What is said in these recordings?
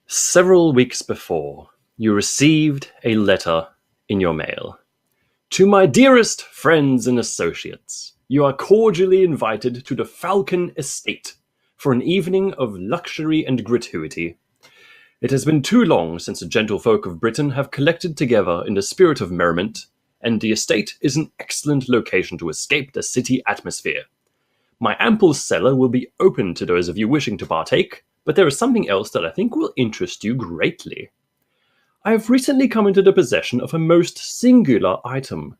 Several weeks before, you received a letter in your mail. To my dearest friends and associates, you are cordially invited to the Falcon Estate for an evening of luxury and gratuity. It has been too long since the gentlefolk of Britain have collected together in the spirit of merriment, and the estate is an excellent location to escape the city atmosphere. My ample cellar will be open to those of you wishing to partake, but there is something else that I think will interest you greatly. I have recently come into the possession of a most singular item.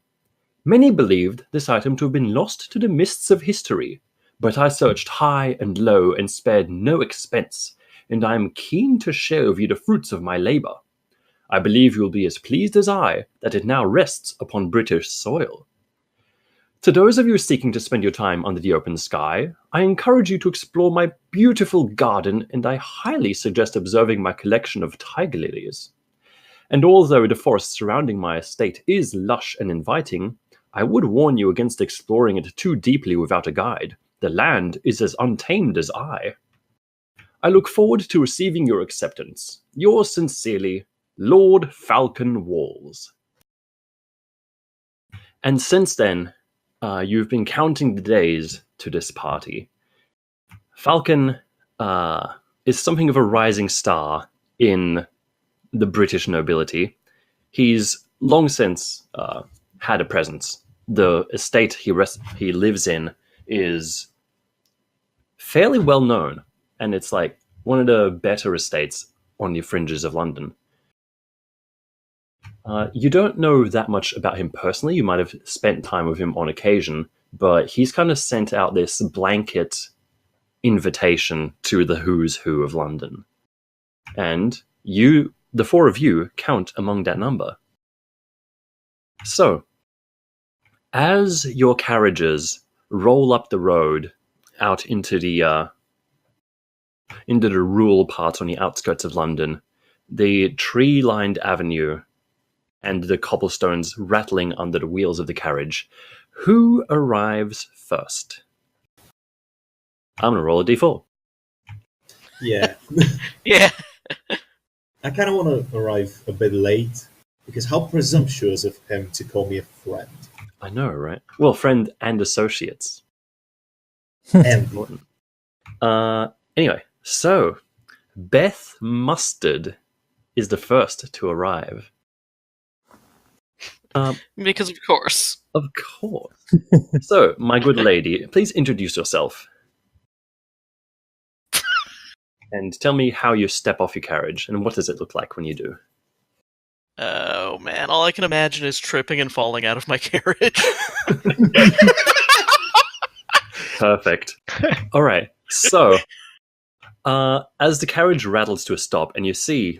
Many believed this item to have been lost to the mists of history, but I searched high and low and spared no expense, and I am keen to share with you the fruits of my labour. I believe you will be as pleased as I that it now rests upon British soil. To those of you seeking to spend your time under the open sky, I encourage you to explore my beautiful garden, and I highly suggest observing my collection of tiger lilies. And although the forest surrounding my estate is lush and inviting, I would warn you against exploring it too deeply without a guide. The land is as untamed as I. I look forward to receiving your acceptance. Yours sincerely, Lord Falcon Walls. And since then, you've been counting the days to this party. Falcon is something of a rising star in the British nobility. He's long since had a presence. The estate he lives in is fairly well known, and it's like one of the better estates on the fringes of London. You don't know that much about him personally. You might have spent time with him on occasion, but he's kind of sent out this blanket invitation to the who's who of London. And you, the four of you, count among that number. So, as your carriages roll up the road out into the rural part on the outskirts of London, the tree-lined avenue and the cobblestones rattling under the wheels of the carriage, who arrives first? I'm going to roll a d4. Yeah. Yeah. I kind of want to arrive a bit late, because how presumptuous of him to call me a friend. I know, right? Well, friend and associates. Envy. Anyway, so Beth Mustard is the first to arrive. Because of course. Of course. So, my good lady, please introduce yourself. And tell me how you step off your carriage, and what does it look like when you do? Oh man, all I can imagine is tripping and falling out of my carriage. Perfect. All right. So, as the carriage rattles to a stop, and you see,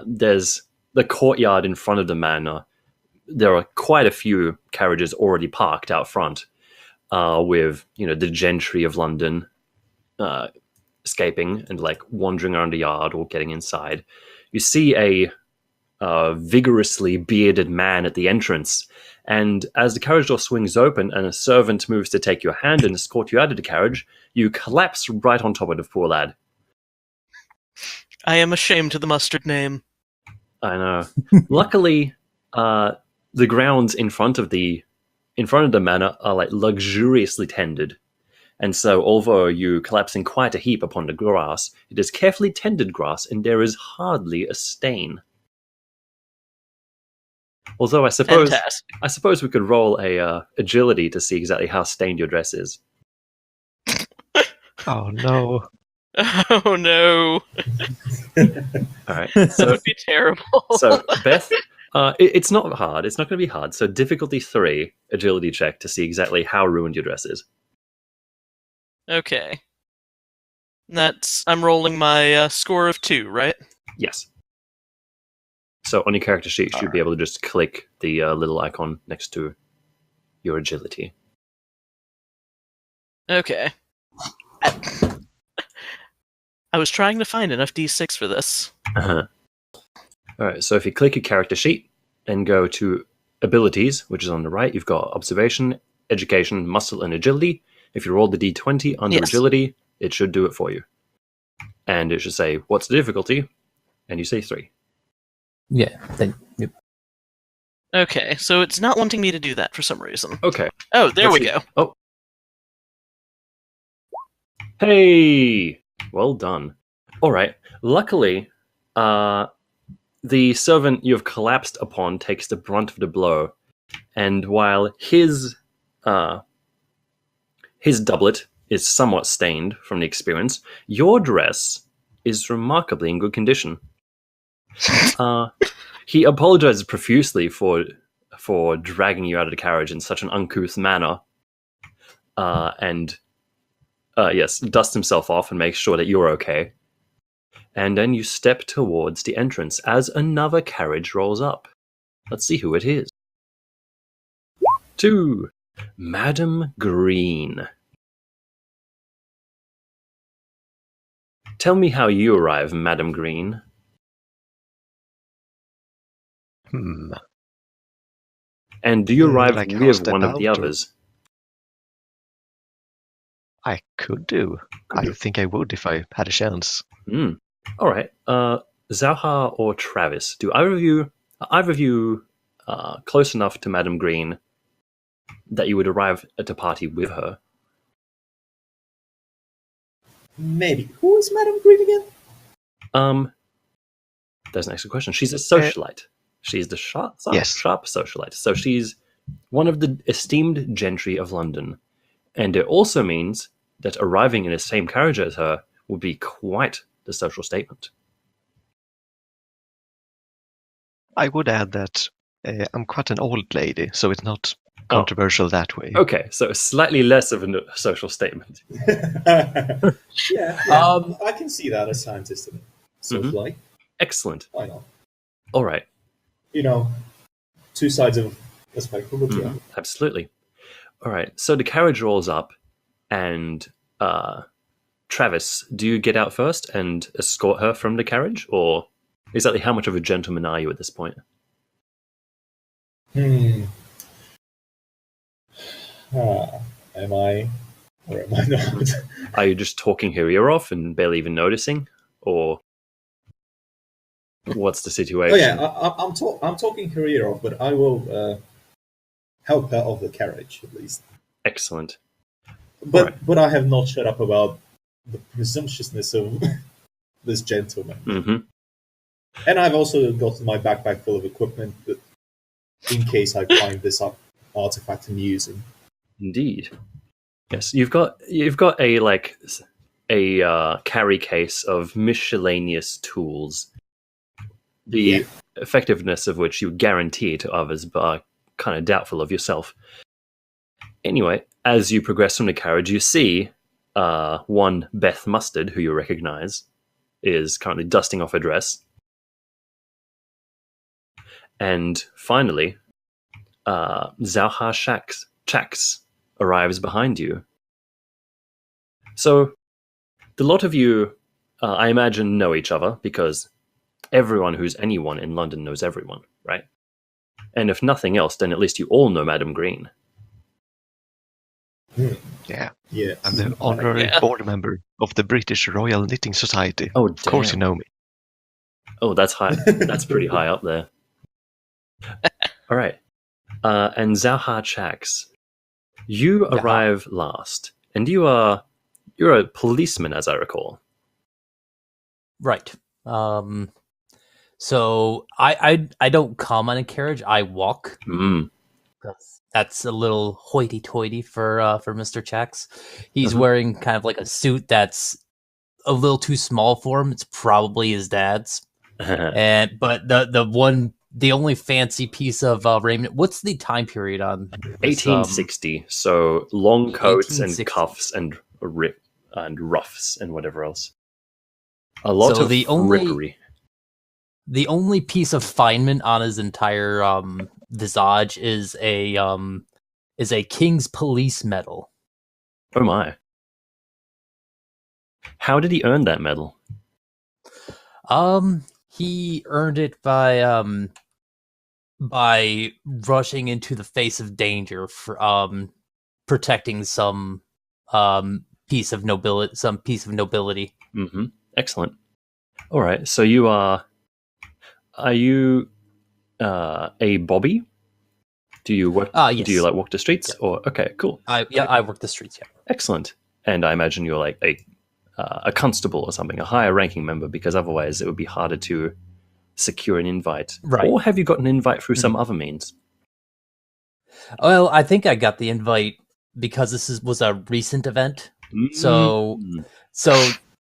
there's the courtyard in front of the manor. There are quite a few carriages already parked out front, with the gentry of London escaping and wandering around the yard or getting inside. You see a vigorously bearded man at the entrance, and as the carriage door swings open and a servant moves to take your hand and escort you out of the carriage, you collapse right on top of the poor lad. I am ashamed of the mustard name. I know. Luckily, the grounds in front of the manor are luxuriously tended, and so although you collapse in quite a heap upon the grass, it is carefully tended grass, and there is hardly a stain. Although I suppose we could roll a agility to see exactly how stained your dress is. Oh no. Oh no. All right. That So would be terrible. So, Beth, it's not hard. It's not going to be hard. So, difficulty 3, agility check to see exactly how ruined your dress is. Okay. I'm rolling my score of 2, right? Yes. So, on your character sheet, you should be able to just click the little icon next to your agility. Okay. I was trying to find enough d6 for this. Uh-huh. All right, so if you click your character sheet and go to abilities, which is on the right, you've got observation, education, muscle, and agility. If you roll the d20 under Yes. agility, it should do it for you. and it should say, "What's the difficulty?" And you say 3. Yeah. Yep. Okay, so it's not wanting me to do that for some reason. Okay. Oh, there we Let's see. go. Oh. Hey! Well done. All right. Luckily, the servant you have collapsed upon takes the brunt of the blow, and while his doublet is somewhat stained from the experience, your dress is remarkably in good condition. He apologizes profusely for dragging you out of the carriage in such an uncouth manner, and dusts himself off and makes sure that you're okay. And then you step towards the entrance as another carriage rolls up. Let's see who it is. 2. Madam Green. Tell me how you arrive, Madam Green. And do you arrive like how with step one of the out, or- others? I could do. I think I would if I had a chance. All right. Zauha or Travis, do either of you close enough to Madam Green that you would arrive at the party with her? Maybe. Who is Madam Green again? There's an extra question. She's a socialite. She's the sharp socialite. So she's one of the esteemed gentry of London. And it also means that arriving in the same carriage as her would be quite the social statement. I would add that I'm quite an old lady, so it's not controversial that way. Okay, so slightly less of a social statement. Yeah. I can see that as scientist. Like, excellent. Why not? All right. Two sides of a spectrum. But yeah. Absolutely. All right. So the carriage rolls up, and Travis, do you get out first and escort her from the carriage, or exactly how much of a gentleman are you at this point? Am I, or am I not? Are you just talking her ear off and barely even noticing, or what's the situation? Oh yeah, I'm talking her ear off, but I will help her off the carriage at least. Excellent. But I have not shut up about the presumptuousness of this gentleman. Mm-hmm. And I've also got my backpack full of equipment that, in case I find this artifact amusing. Indeed. Yes, you've got a carry case of miscellaneous tools, the effectiveness of which you guarantee to others, but are kind of doubtful of yourself. Anyway, as you progress from the carriage, you see one Beth Mustard, who you recognize, is currently dusting off her dress. And finally, Zauha Chax arrives behind you. So, the lot of you, I imagine, know each other, because everyone who's anyone in London knows everyone, right? And if nothing else, then at least you all know Madam Green. Yeah. Yeah. I'm the honorary board member of the British Royal Knitting Society. Oh, of course you know me. Oh, that's high. That's pretty high up there. All right. And Zauha Chax, you arrive last, and you're a policeman, as I recall. Right. So I don't come on a carriage. I walk. That's a little hoity-toity for Mr. Chax. He's wearing kind of like a suit that's a little too small for him. It's probably his dad's. But the only fancy piece of raiment. What's the time period on this, 1860? So long coats and 1860. cuffs and ruffs and whatever else. A lot of frippery. The only piece of finement on his entire visage is a King's Police Medal. Oh my! How did he earn that medal? He earned it by rushing into the face of danger for protecting some piece of nobility. Mm-hmm. Excellent. All right. So you are you a Bobby? Do you work? Yes. Do you like walk the streets? Or okay, cool. I work the streets. Yeah. Excellent. And I imagine you're like a constable or something, a higher ranking member, because otherwise it would be harder to secure an invite. Right. Or have you got an invite through some other means? Well, I think I got the invite because was a recent event. So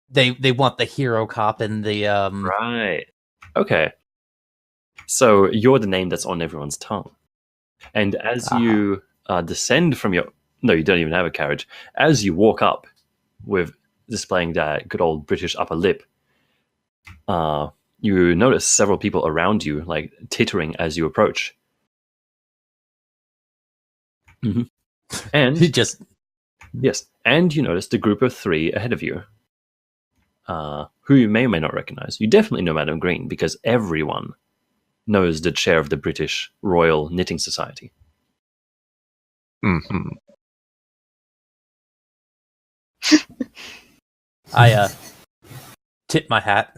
they want the hero cop and the Right. Okay. So you're the name that's on everyone's tongue. And as you descend from your... No, you don't even have a carriage. As you walk up with displaying that good old British upper lip, you notice several people around you, like, tittering as you approach. Mm-hmm. And yes, and you notice the group of 3 ahead of you, who you may or may not recognize. You definitely know Madame Green, because everyone knows the chair of the British Royal Knitting Society. Mm-hmm. I tip my hat.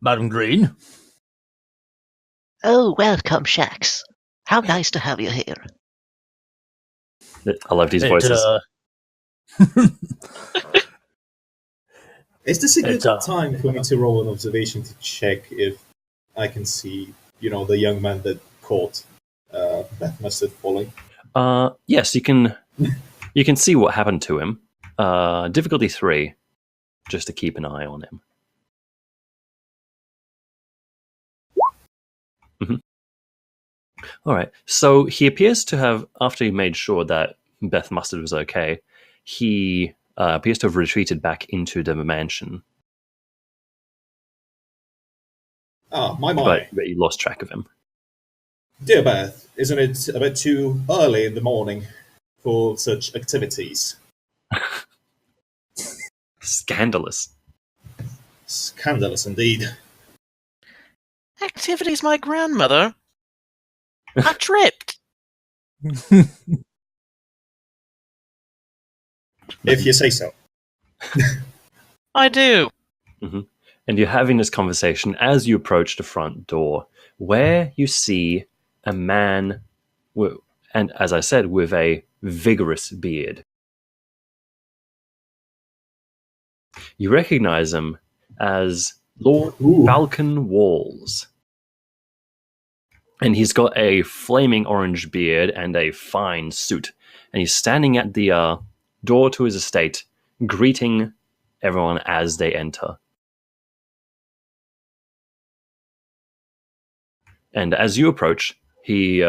Madam Green. Oh, welcome, Shax. How nice to have you here. I love these voices. Is this a good time for me to roll an observation to check if I can see, the young man that caught Beth Mustard falling? Yes, you can. You can see what happened to him. Difficulty 3, just to keep an eye on him. Mm-hmm. All right. So he appears to have, after he made sure that Beth Mustard was okay, he appears to have retreated back into the mansion. My. But you lost track of him. Dear Beth, isn't it a bit too early in the morning for such activities? Scandalous. Scandalous indeed. Activities, my grandmother. I tripped. If you say so. I do. Mm-hmm. And you're having this conversation as you approach the front door, where you see a man, and as I said, with a vigorous beard. You recognize him as Lord Falcon Walls. And he's got a flaming orange beard and a fine suit. And he's standing at the door to his estate, greeting everyone as they enter. And as you approach, he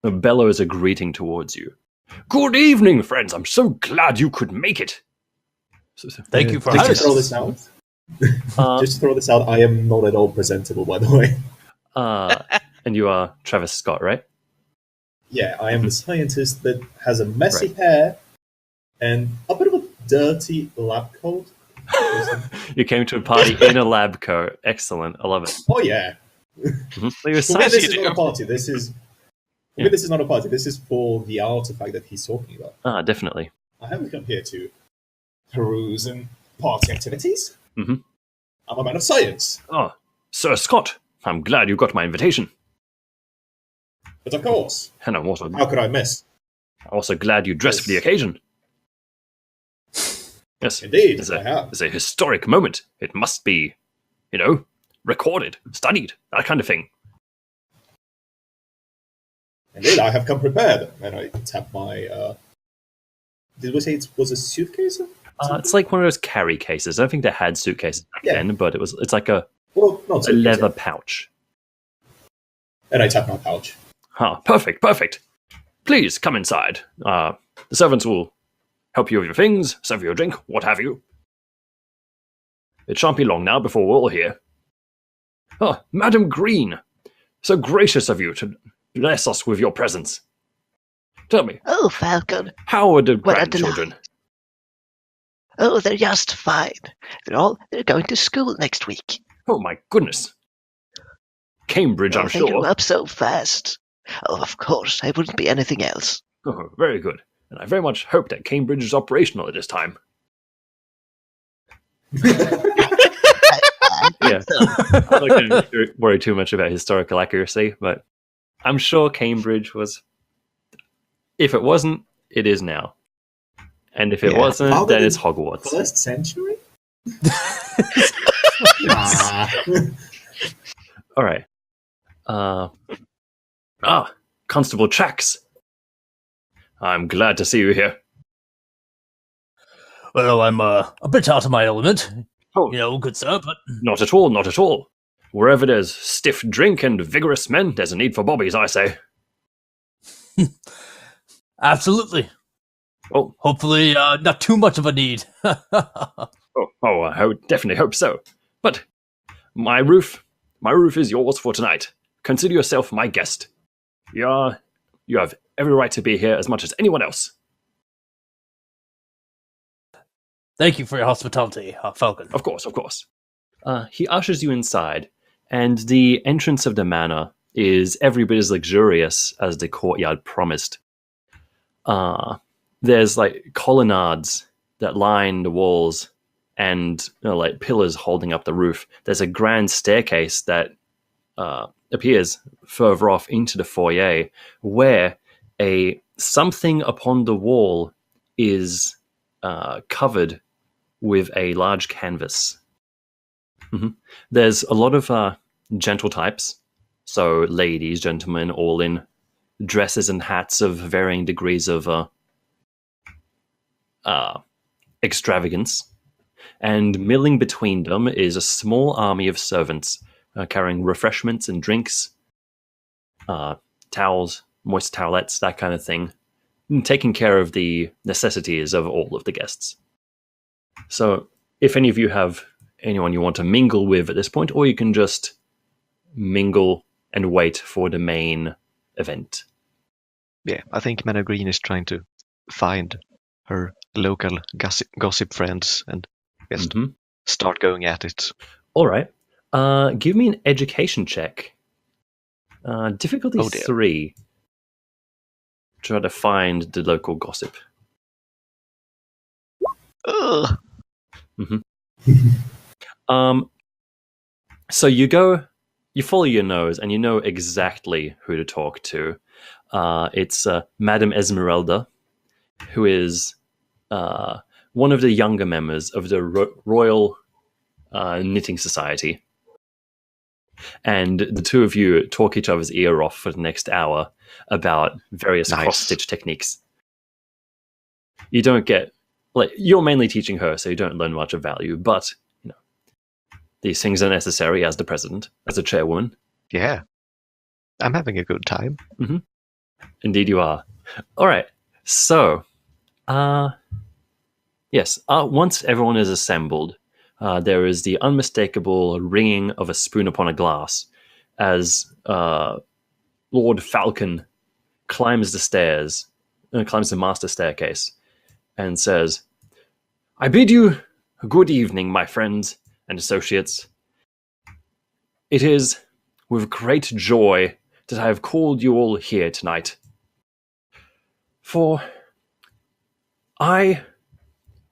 bellows a greeting towards you. Good evening, friends. I'm so glad you could make it. Thank you for Just having to throw us. this out. Just to throw this out, I am not at all presentable, by the way. And you are Travis Scott, right? Yeah, I am the scientist that has a messy hair and a bit of a dirty lab coat. You came to a party in a lab coat. Excellent. I love it. Oh, yeah. Mm-hmm. So you're For me, this is you not do. a party. This is not a party. This is for the artifact that he's talking about. Definitely. I haven't come here to peruse and party activities. Mm-hmm. I'm a man of science. Oh, Sir Scott, I'm glad you got my invitation. But of course, And I'm also, how could I miss? glad you dressed for the occasion. Yes, Indeed, it's I have. It's a historic moment. It must be, recorded, studied, that kind of thing. Indeed, I have come prepared. And I tap my... did we say it was a suitcase? It's like one of those carry cases. I don't think they had suitcases back then, but it's like a Not a leather pouch. And I tap my pouch. Perfect. Please come inside. The servants will help you with your things, serve you a drink, what have you. It shan't be long now before we're all here. Madam Green, so gracious of you to bless us with your presence. Tell me, Oh, Falcon. how are the What a grandchildren? Oh, they're just fine. They're going to school next week. Oh my goodness. Cambridge, I'm They grew sure. up so fast. Oh, of course, I wouldn't be anything else. Oh, very good. And I very much hope that Cambridge is operational at this time. Yeah. I'm not going to worry too much about historical accuracy, but I'm sure Cambridge was. If it wasn't, it is now. And if it wasn't, How then did it's Hogwarts. First century? Ah. All right. Constable Chax. I'm glad to see you here. Well, I'm a bit out of my element, Oh, good sir, but not at all, not at all. Wherever there's stiff drink and vigorous men, there's a need for bobbies, I say. absolutely. Oh, Hopefully, not too much of a need. I definitely hope so. But my roof is yours for tonight. Consider yourself my guest. You have every right to be here as much as anyone else. Thank you for your hospitality, Falcon. Of course. He ushers you inside, and the entrance of the manor is every bit as luxurious as the courtyard promised. There's like colonnades that line the walls and like pillars holding up the roof. There's a grand staircase that appears further off into the foyer, where something upon the wall is covered with a large canvas. Mm-hmm. There's a lot of gentle types, so ladies, gentlemen, all in dresses and hats of varying degrees of extravagance. And milling between them is a small army of servants carrying refreshments and drinks, towels, moist towelettes, that kind of thing, and taking care of the necessities of all of the guests. So if any of you have anyone you want to mingle with at this point, or you can just mingle and wait for the main event. Yeah, I think Mana Green is trying to find her local gossip friends and just start going at it. All right. Give me an education check. Difficulty 3. Try to find the local gossip. Ugh. So you follow your nose, and you know exactly who to talk to. It's Madame Esmeralda, who is one of the younger members of the Royal Knitting Society. And the two of you talk each other's ear off for the next hour about various cross-stitch techniques. You don't get... you're mainly teaching her, so you don't learn much of value, but these things are necessary as the president, as a chairwoman. Yeah. I'm having a good time. Mm-hmm. Indeed you are. All right. So, yes, once everyone is assembled, there is the unmistakable ringing of a spoon upon a glass as Lord Falcon climbs the master staircase, and says, "I bid you a good evening, my friends and associates. It is with great joy that I have called you all here tonight. For I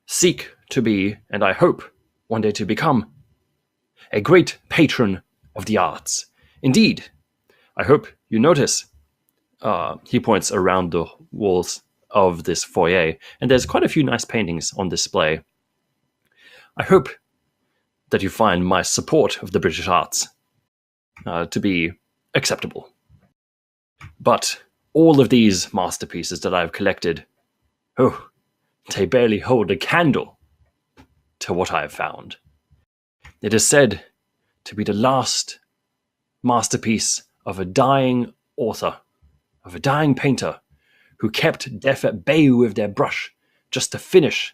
seek to be, and I hope one day to become, a great patron of the arts. Indeed, I hope you notice." He points around the walls of this foyer, and there's quite a few nice paintings on display. "I hope that you find my support of the British arts to be acceptable. But all of these masterpieces that I've collected, they barely hold a candle to what I have found. It is said to be the last masterpiece of a dying author, of a dying painter, who kept death at bay with their brush just to finish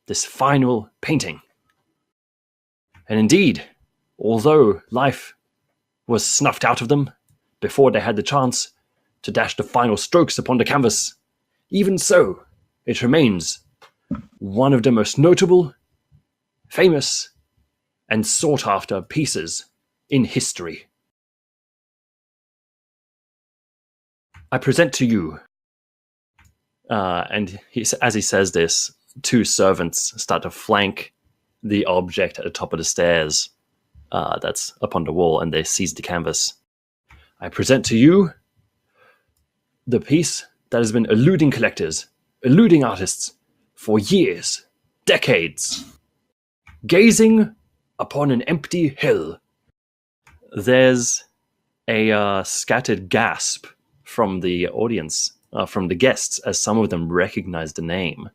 this final painting. And indeed, although life was snuffed out of them before they had the chance to dash the final strokes upon the canvas, even so, it remains one of the most notable, famous, and sought-after pieces in history. I present to you," and as he says this, two servants start to flank the object at the top of the stairs that's up on the wall, and they seize the canvas. I present to you the piece that has been eluding collectors, eluding artists for years, decades. Gazing upon an empty hill. There's a scattered gasp from the audience, from the guests, as some of them recognize the name.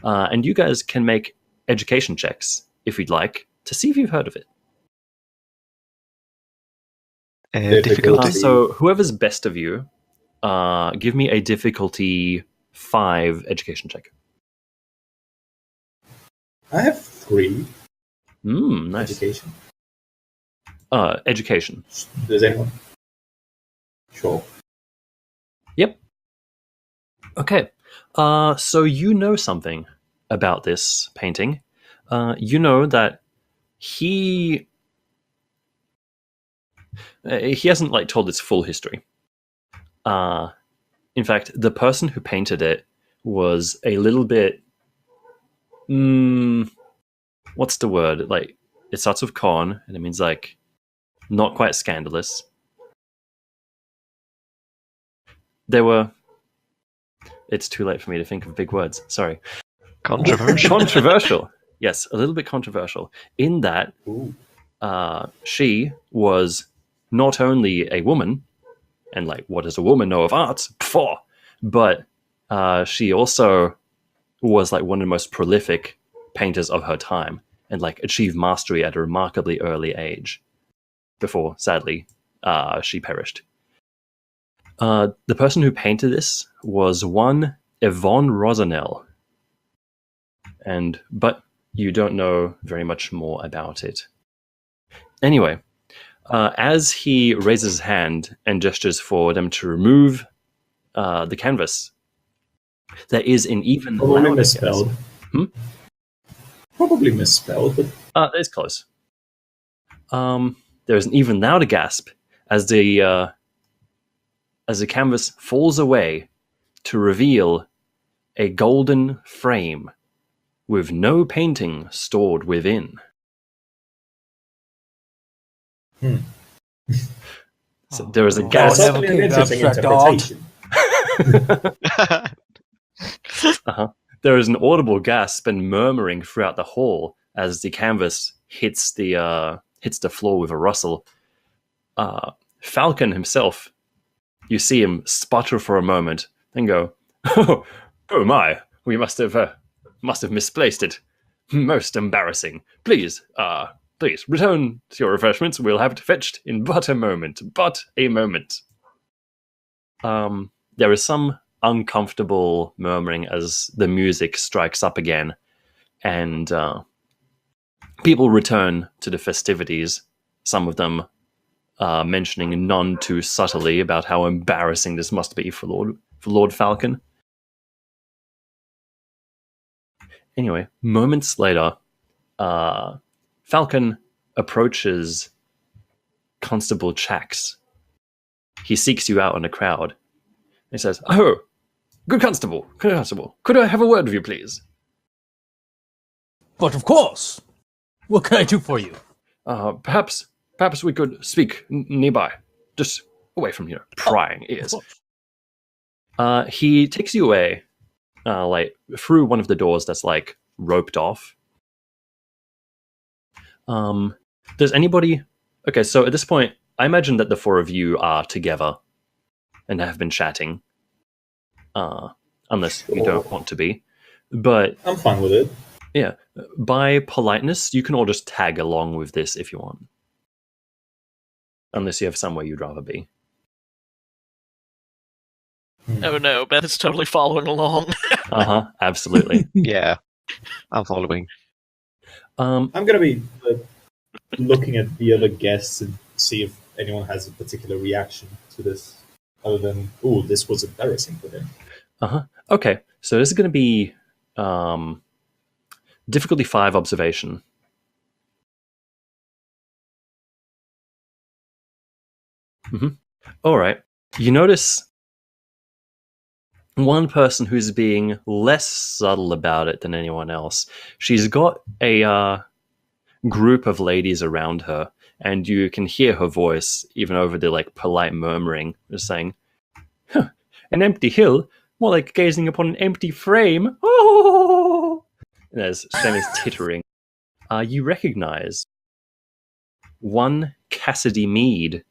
And you guys can make education checks, if you'd like, to see if you've heard of it. Difficulty. So whoever's best of you, give me a difficulty 5 education check. I have 3. Nice. Education. Education. Does anyone? Sure. Yep. Okay. So you know something about this painting. You know that he hasn't like told its full history. In fact, the person who painted it was a little bit what's the word? Like, it starts with con, and it means like not quite scandalous. It's too late for me to think of big words. Sorry. Controversial. Controversial. Yes, a little bit controversial. In that, she was not only a woman, and like, what does a woman know of art? Pfft, but she also was like one of the most prolific painters of her time, and like achieved mastery at a remarkably early age before, sadly, she perished. The person who painted this was one Yvonne Rosanel, but you don't know very much more about it. Anyway, as he raises his hand and gestures for them to remove the canvas, there is an even Probably louder misspelled. gasp. Probably misspelled, but It's close. There is an even louder gasp as the canvas falls away to reveal a golden frame with no painting stored within. So there is a that's gasp. certainly an interesting interpretation. There is an audible gasp and murmuring throughout the hall as the canvas hits the floor with a rustle. Falcon himself, you see him sputter for a moment, then go, "Oh my! We must have misplaced it. Most embarrassing. Please return to your refreshments. We'll have it fetched in but a moment. But a moment." There is some uncomfortable murmuring as the music strikes up again, and people return to the festivities. Some of them mentioning none too subtly about how embarrassing this must be for Lord Falcon. Anyway, moments later, Falcon approaches Constable Chax. He seeks you out in the crowd. He says, "Oh, good constable, could I have a word with you, please?" But of course. What can I do for you? Perhaps we could speak nearby, just away from your prying ears. He takes you away, like through one of the doors that's like roped off. Does anybody? Okay, so at this point, I imagine that the four of you are together and have been chatting, unless you don't want to be. But I'm fine with it. yeah, by politeness, you can all just tag along with this if you want. Unless you have somewhere you'd rather be. Oh no, Beth is totally following along. Absolutely. Yeah, I'm following. I'm going to be looking at the other guests and see if anyone has a particular reaction to this, other than, "Ooh, this was embarrassing for them." Okay, so this is going to be difficulty 5 observation. All right. You notice one person who's being less subtle about it than anyone else. She's got a group of ladies around her, and you can hear her voice even over the like polite murmuring, just saying, huh, "An empty hill, more like gazing upon an empty frame." Oh! And as Shem is tittering, you recognize one Cassidy Mead,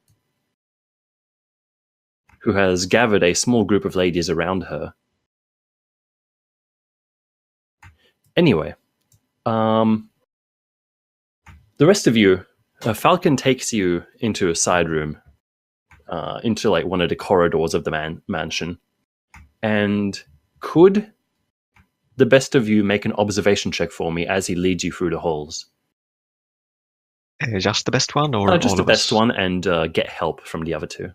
who has gathered a small group of ladies around her. Anyway, the rest of you, Falcon takes you into a side room, into like one of the corridors of the mansion. And could the best of you make an observation check for me as he leads you through the halls? Just the best one, or just all the of best us? one, and get help from the other two.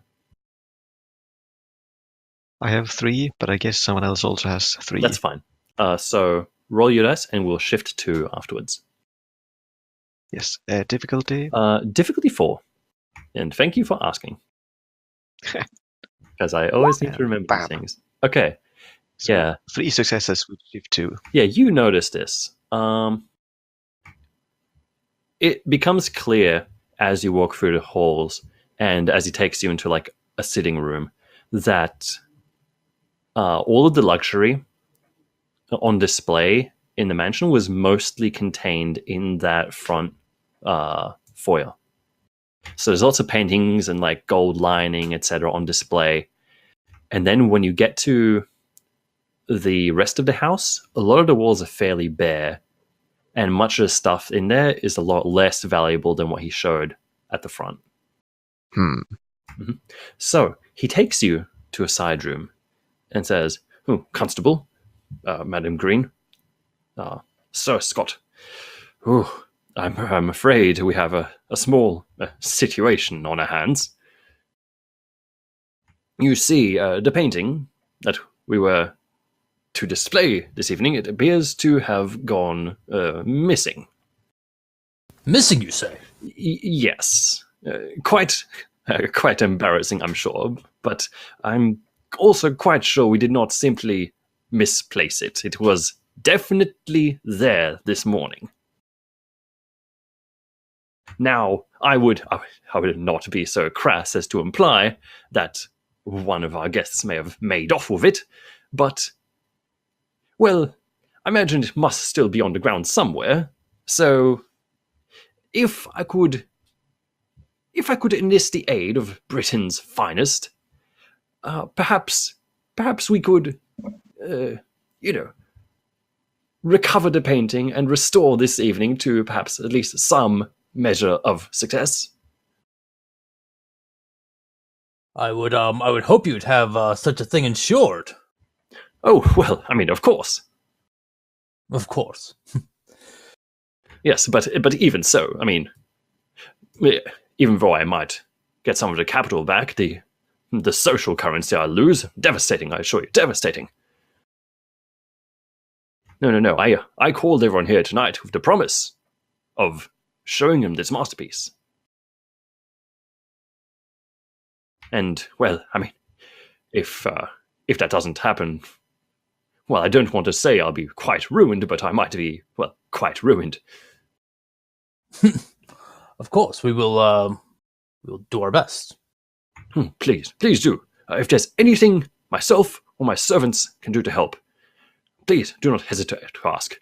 I have 3, but I guess someone else also has 3. That's fine. So roll your dice, and we'll shift 2 afterwards. Yes. Difficulty? Difficulty 4. And thank you for asking. Because I always need to remember these things. Okay. So yeah. 3 successes with shift 2. Yeah, you notice this. It becomes clear as you walk through the halls and as he takes you into like a sitting room that all of the luxury on display in the mansion was mostly contained in that front foyer. So there's lots of paintings and like gold lining, etc. on display. And then when you get to the rest of the house, a lot of the walls are fairly bare, and much of the stuff in there is a lot less valuable than what he showed at the front. Mm-hmm. So he takes you to a side room and says, "Oh, Constable, Madam Green, Sir Scott, I'm afraid we have a small situation on our hands. You see, the painting that we were to display this evening, it appears to have gone missing." Missing, you say? Yes. Quite embarrassing, I'm sure, but I'm also quite sure we did not simply misplace it. It was definitely there this morning. Now, I would not be so crass as to imply that one of our guests may have made off with it, but, well, I imagine it must still be on the ground somewhere. So, if I could enlist the aid of Britain's finest, perhaps we could, recover the painting and restore this evening to perhaps at least some measure of success. I would hope you'd have such a thing insured. Oh, well, I mean, of course. Of course. Yes, but even so, I mean, even though I might get some of the capital back, the social currency I lose, devastating, I assure you, devastating. No, I called everyone here tonight with the promise of showing them this masterpiece. And, well, I mean, if that doesn't happen, well, I don't want to say I'll be quite ruined, but I might be, well, quite ruined. Of course, we'll do our best. Please do. If there's anything myself or my servants can do to help, please do not hesitate to ask.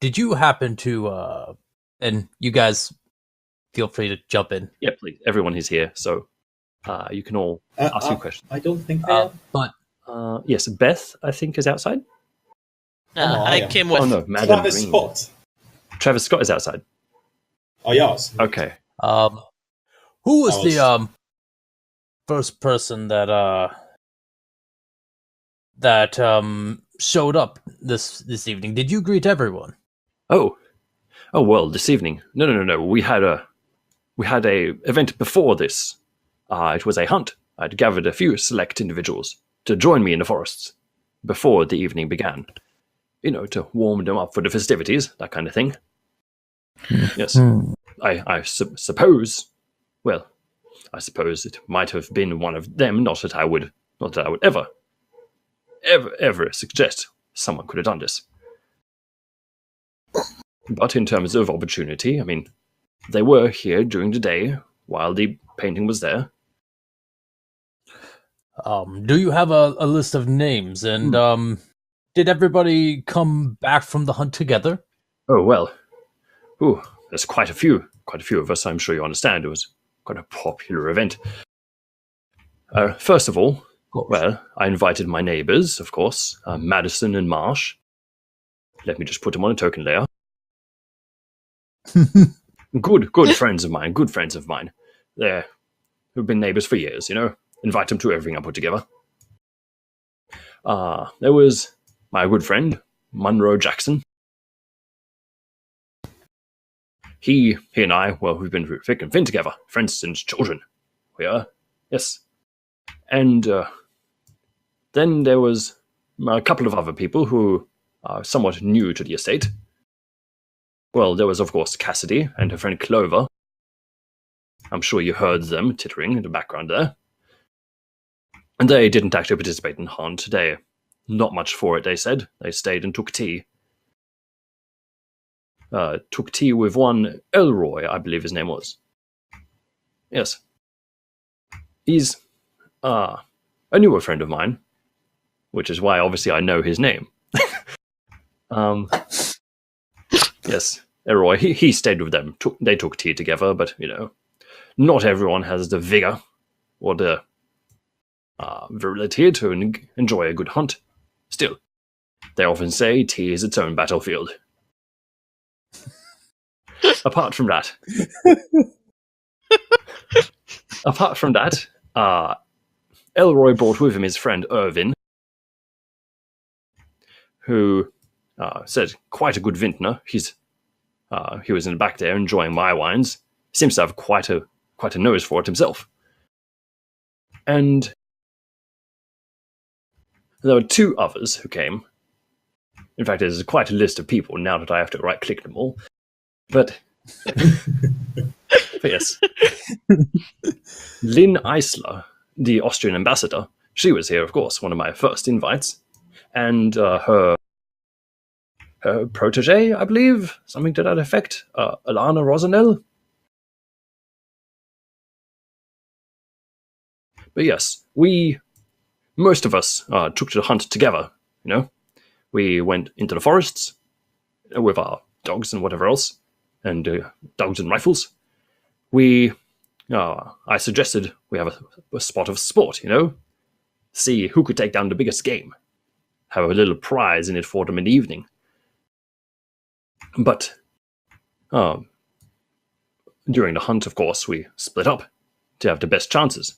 Did you happen to, and you guys feel free to jump in. Yeah, please. Everyone is here, so you can all ask you questions. I don't think they are. But yes, Beth, I think, is outside. I came with... Oh, no, Madam Travis Green. Scott. Travis Scott is outside. Oh, yes. Okay. Who was the first person that showed up this evening? Did you greet everyone? Oh well, this evening. No. We had a event before this. It was a hunt. I'd gathered a few select individuals to join me in the forests before the evening began. To warm them up for the festivities, that kind of thing. Yes. I suppose. Well, I suppose it might have been one of them. Not that I would ever suggest someone could have done this. But in terms of opportunity, I mean, they were here during the day while the painting was there. Do you have a list of names? And did everybody come back from the hunt together? Oh, well. There's quite a few of us, I'm sure you understand. It was quite a popular event. First of all, well, I invited my neighbors, of course, Madison and Marsh. Let me just put them on a token layer. Good friends of mine. They've been neighbors for years, Invite them to everything I put together. There was my good friend, Monroe Jackson. He and I, well, we've been through thick and thin together, friends since children. We are, yes. And then there was a couple of other people who are somewhat new to the estate. Well, there was, of course, Cassidy and her friend Clover. I'm sure you heard them tittering in the background there. And they didn't actually participate in the hunt today. Not much for it, they said. They stayed and took tea. Took tea with one Elroy, I believe his name was. Yes. He's a newer friend of mine, which is why obviously I know his name. Yes, Elroy, he stayed with them. They took tea together, but, not everyone has the vigor or the virility to enjoy a good hunt. Still, they often say tea is its own battlefield. Apart from that, Elroy brought with him his friend Irvin, who said quite a good vintner. He was in the back there enjoying my wines. Seems to have quite a nose for it himself. And there were two others who came. In fact, there's quite a list of people now that I have to right-click them all. But yes. Lynn Eisler, the Austrian ambassador, she was here, of course, one of my first invites. And her protege, I believe, something to that effect, Alana Rosanel. But yes, most of us took to the hunt together, We went into the forests with our dogs and whatever else, and dogs and rifles. I suggested we have a spot of sport, See who could take down the biggest game. Have a little prize in it for them in the evening. But during the hunt, of course, we split up to have the best chances.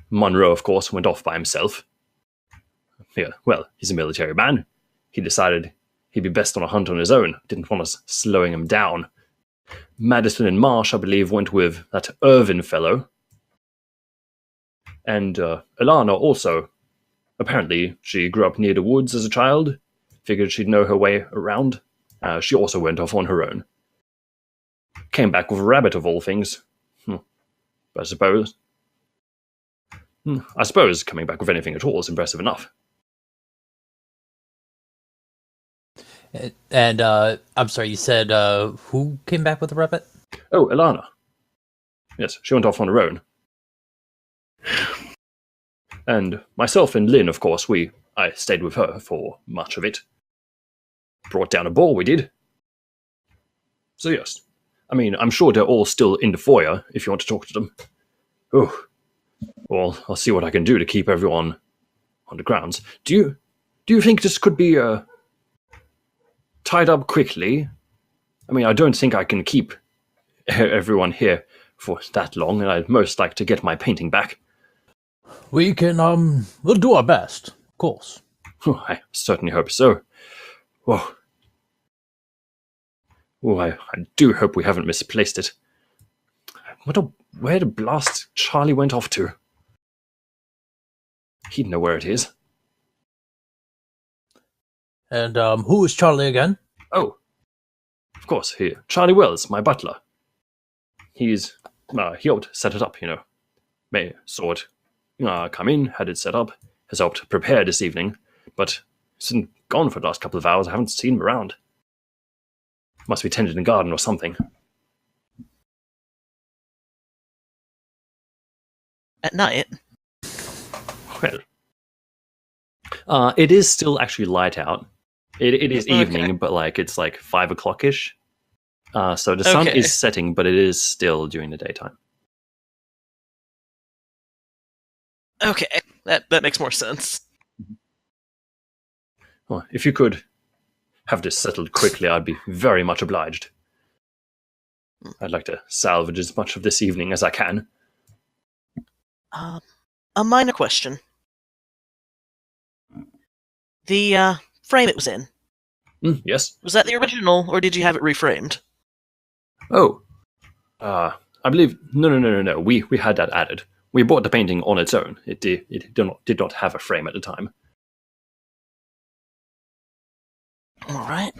Monroe, of course, went off by himself. Yeah, well, he's a military man. He decided he'd be best on a hunt on his own. Didn't want us slowing him down. Madison and Marsh, I believe, went with that Irvin fellow. And Alana also. Apparently, she grew up near the woods as a child. Figured she'd know her way around. She also went off on her own. Came back with a rabbit of all things. I suppose coming back with anything at all is impressive enough. And I'm sorry, you said who came back with a rabbit? Oh, Alana. Yes, she went off on her own. And myself and Lynn, of course, I stayed with her for much of it. Brought down a boar, we did. So yes. I mean, I'm sure they're all still in the foyer if you want to talk to them. Oh. Well, I'll see what I can do to keep everyone on the grounds. Do you think this could be tied up quickly? I mean, I don't think I can keep everyone here for that long, and I'd most like to get my painting back. We can, we'll do our best, of course. Oh, I certainly hope so. Whoa. Oh, I do hope we haven't misplaced it. Where the blast Charlie went off to? He'd know where it is. And who is Charlie again? Oh, of course, Charlie Wells, my butler. He helped set it up, May saw it come in, had it set up, has helped prepare this evening, but he's been gone for the last couple of hours. I haven't seen him around. Must be tended in the garden or something. At night? Well, it is still actually light out. It is Okay. evening, but like it's like 5 o'clock-ish. So the sun Okay. is setting, but it is still during the daytime. Okay, that makes more sense. Well, if you could have this settled quickly, I'd be very much obliged. I'd like to salvage as much of this evening as I can. A minor question. The frame it was in, Yes? was that the original, or did you have it reframed? Oh. I believe... No. We had that added. We bought the painting on its own. It did not have a frame at the time. Alright.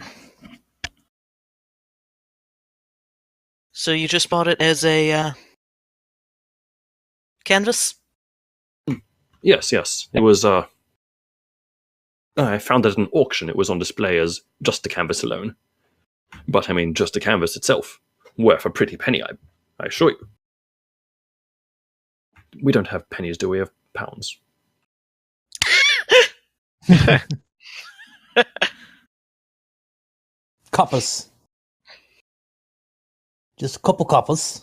So you just bought it as a, canvas? Yes. It was, I found it at an auction. It was on display as just the canvas alone. But, I mean, just the canvas itself. Worth a pretty penny, I assure you. We don't have pennies, do we? We have pounds. Coppers. Just a couple coppers.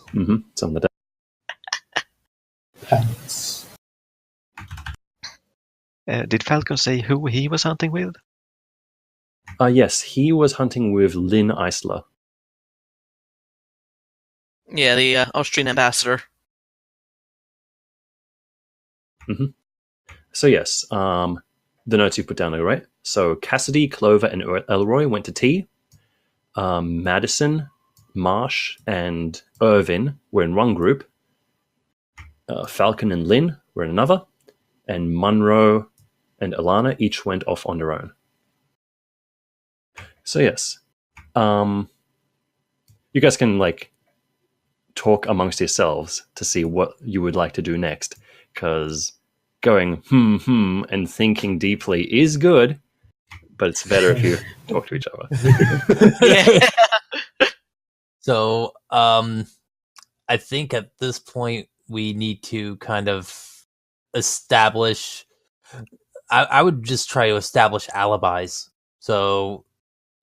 Some of the Pants. Did Falcon say who he was hunting with? Yes, he was hunting with Lynn Eisler. Yeah, the Austrian ambassador. So yes, the notes you put down are right. So Cassidy, Clover, and Elroy went to tea. Madison, Marsh, and Irvin were in one group. Falcon and Lynn were in another. And Munro and Alana each went off on their own. So yes, you guys can like talk amongst yourselves to see what you would like to do next, because going and thinking deeply is good, but it's better if you talk to each other. Yeah. So, I think at this point we need to kind of establish. I would just try to establish alibis. So,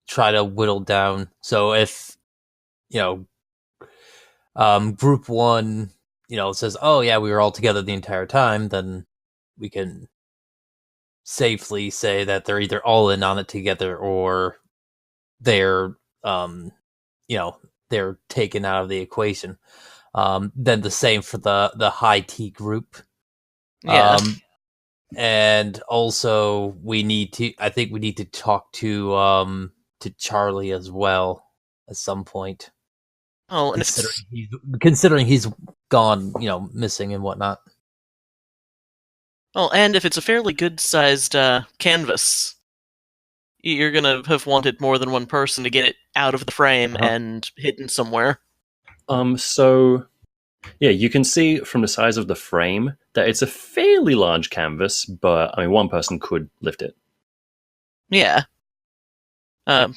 try to whittle down. So if group one, says, "Oh yeah, we were all together the entire time," then we can safely say that they're either all in on it together or they're they're taken out of the equation. Then the same for the high T group. Yeah. And also I think we need to talk to Charlie as well at some point. Oh, and Considering he's gone, missing and whatnot. well, and if it's a fairly good-sized canvas, you're gonna have wanted more than one person to get it out of the frame and hidden somewhere. So yeah, you can see from the size of the frame that it's a fairly large canvas, but I mean, one person could lift it. Yeah. Like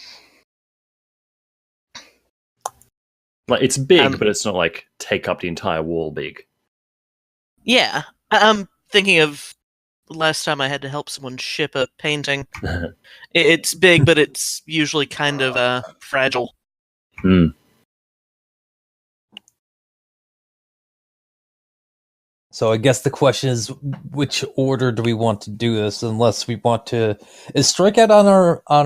it's big, but it's not like take up the entire wall big. Yeah. I'm thinking of the last time I had to help someone ship a painting. It's big, but it's usually kind of fragile. So I guess the question is, which order do we want to do this? Unless we want to, is Strikeout on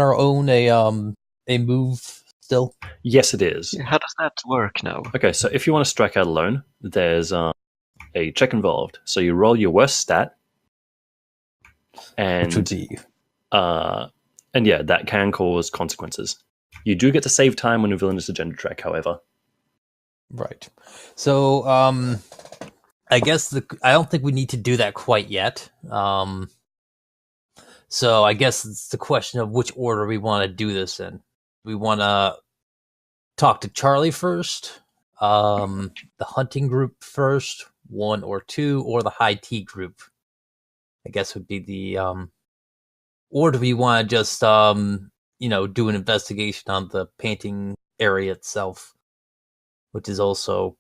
our own a move still? Yes, it is. Yeah, how does that work now? Okay, so if you want to strike out alone, there's a check involved. So you roll your worst stat, and Which would be and yeah, that can cause consequences. You do get to save time on a villainous agenda track, however. right. So I guess I don't think we need to do that quite yet. So I guess it's the question of which order we want to do this in. We want to talk to Charlie first, the hunting group first, 1 or 2, or the high T group. I guess would be the or do we want to just do an investigation on the painting area itself, which is also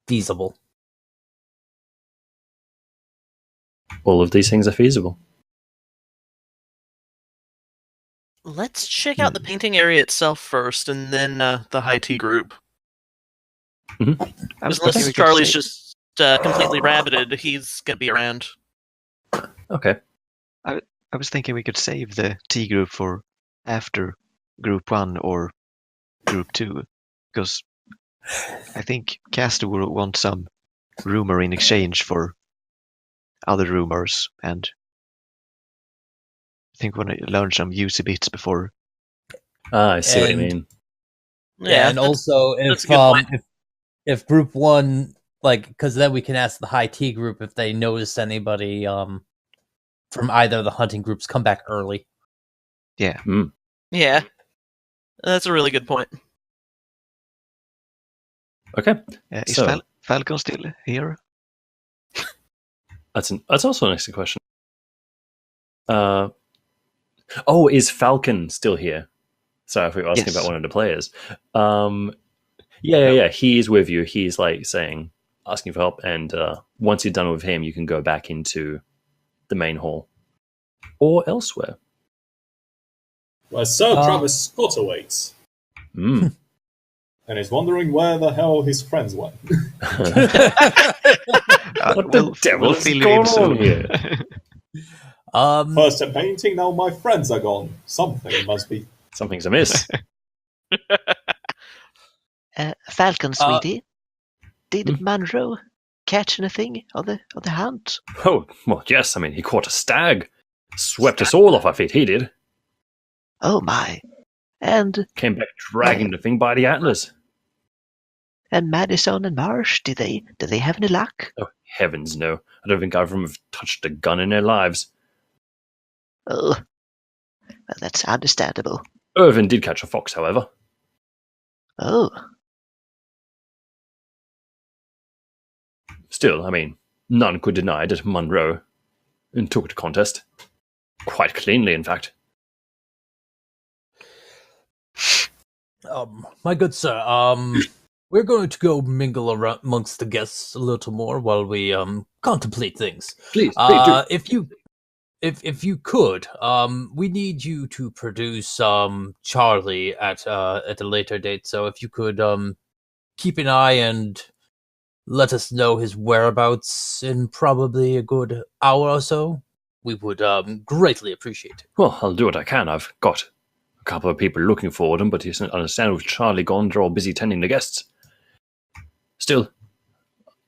feasible. All of these things are feasible. Let's check out the painting area itself first, and then the high tea group. Unless Charlie's just completely rabbited, he's gonna be around. Okay. I was thinking we could save the tea group for after group 1 or group 2, because I think Castor will want some rumor in exchange for other rumors, and I think we want to learn some juicy bits before. I see what you mean. Yeah, and also if group 1, like, because then we can ask the high tea group if they notice anybody from either of the hunting groups come back early. Yeah. Yeah. That's a really good point. Okay. Is Falcon still here? That's also an excellent question. Is Falcon still here? Sorry if we were asking about one of the players. Yeah. He's with you. He's asking for help, and once you're done with him, you can go back into the main hall or elsewhere. Where Sir Travis Scott awaits. And is wondering where the hell his friends went. What the devil is going on here? First a painting, now my friends are gone. Something's amiss. Falcon, sweetie, did Monroe catch anything on the hunt? Oh, well, yes. I mean, he caught a stag. Swept us all off our feet, he did. Oh, my. And... came back dragging the thing by the antlers. And Madison and Marsh, did they have any luck? Oh, heavens, no. I don't think either of them have touched a gun in their lives. Oh, well, that's understandable. Irvin did catch a fox, however. Oh. Still, I mean, none could deny that Monroe took the contest. Quite cleanly, in fact. My good sir, we're going to go mingle around amongst the guests a little more while we contemplate things. Please do. If you could, we need you to produce Charlie at a later date. So if you could keep an eye and let us know his whereabouts in probably a good hour or so, we would greatly appreciate it. Well, I'll do what I can. I've got a couple of people looking for them, but you understand with Charlie gone, they're all busy tending the guests. Still,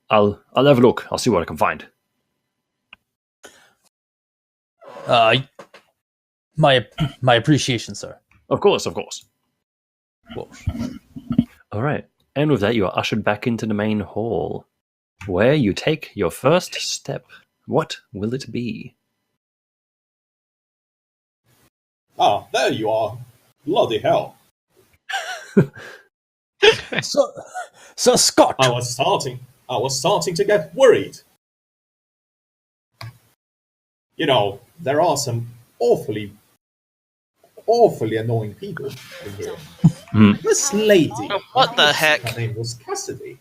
I'll have a look. I'll see what I can find. My appreciation, sir. Of course. All right. And with that, you are ushered back into the main hall, where you take your first step. What will it be? Ah, there you are. Bloody hell. So Scott. I was starting to get worried. You know, there are some awfully annoying people in here. This lady... Oh, what the heck? Her name was Cassidy.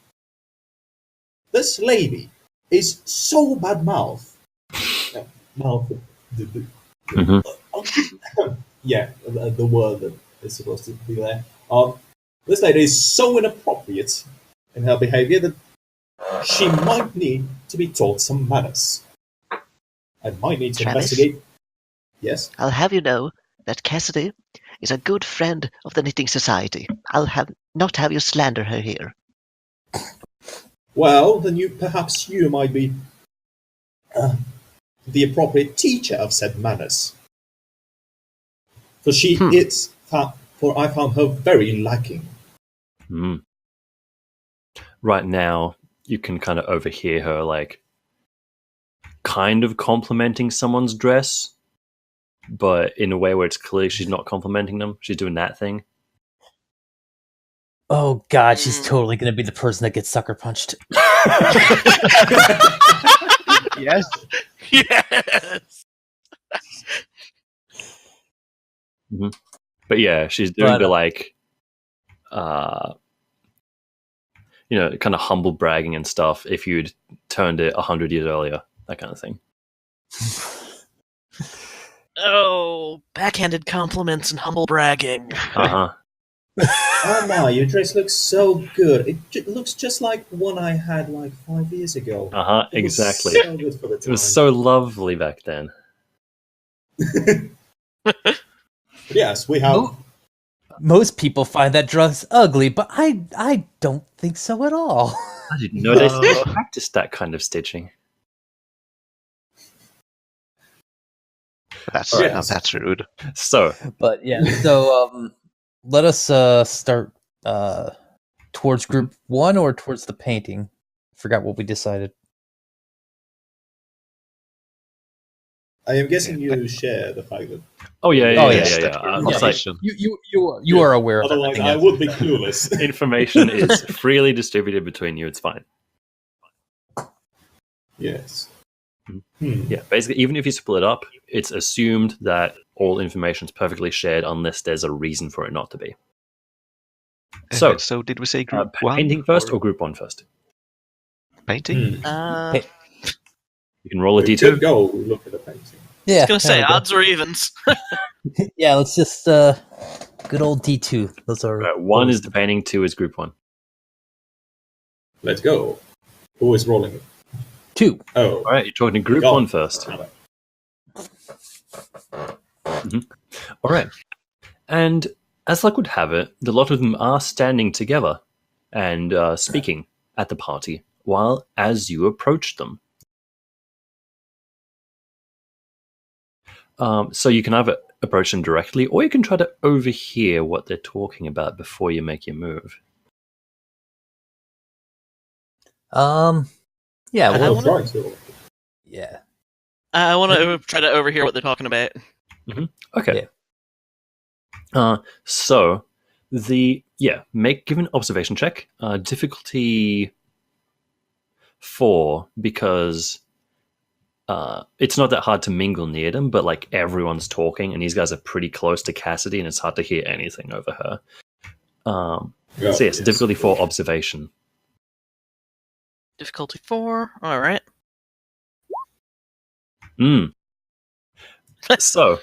This lady is so bad-mouthed. Yeah, the word that is supposed to be there. This lady is so inappropriate in her behavior that she might need to be taught some manners. I might need to investigate. Yes? I'll have you know that Cassidy is a good friend of the Knitting Society. I'll not have you slander her here. Well, then perhaps you might be the appropriate teacher of said manners. For I found her very lacking. Right now, you can kind of overhear her, kind of complimenting someone's dress, but in a way where it's clear she's not complimenting them. She's doing that thing. Oh god, she's totally going to be the person that gets sucker punched. Yes. Yes. Mm-hmm. But yeah, she's doing kind of humble bragging and stuff if you'd turned it 100 years earlier, that kind of thing. Oh, backhanded compliments and humble bragging. Uh-huh. Oh my, your dress looks so good. It looks just like one I had like 5 years ago. Uh-huh, It was exactly. so good for the It was time. so lovely back then. Yes, we have. Most people find that dress ugly, but I don't think so at all. I didn't know they still practiced that kind of stitching. That's Yes. now that's rude. So, But yeah, so let us start towards group 1 or towards the painting. Forgot what we decided. I am guessing you share the fact that oh yeah. that I we're was like, magician. You are aware of otherwise everything. I else. would be clueless. information is freely distributed between you. It's fine. Yes. Yeah, basically, even if you split up, it's assumed that all information is perfectly shared unless there's a reason for it not to be. So, So did we say group 1? painting first or group 1 first? Painting? I You can roll a We d2. could go look at the painting. Yeah, was gonna say there we go. odds or evens. Yeah, let's just good old D2. Those are 1 is the painting, 2 is group 1. Let's go. Who is rolling it? 2. Oh. All right, you're talking to group Go. 1 first. All right. And as luck would have it, the lot of them are standing together and speaking at the party while as you approach them. So you can either approach them directly or you can try to overhear what they're talking about before you make your move. Yeah, I well, wanna- Try to. yeah. I want to try to overhear what they're talking about. Okay. So give an observation check. Difficulty 4 because it's not that hard to mingle near them, but like everyone's talking and these guys are pretty close to Cassidy and it's hard to hear anything over her. So yes, difficulty 4 observation. Difficulty 4. All right. So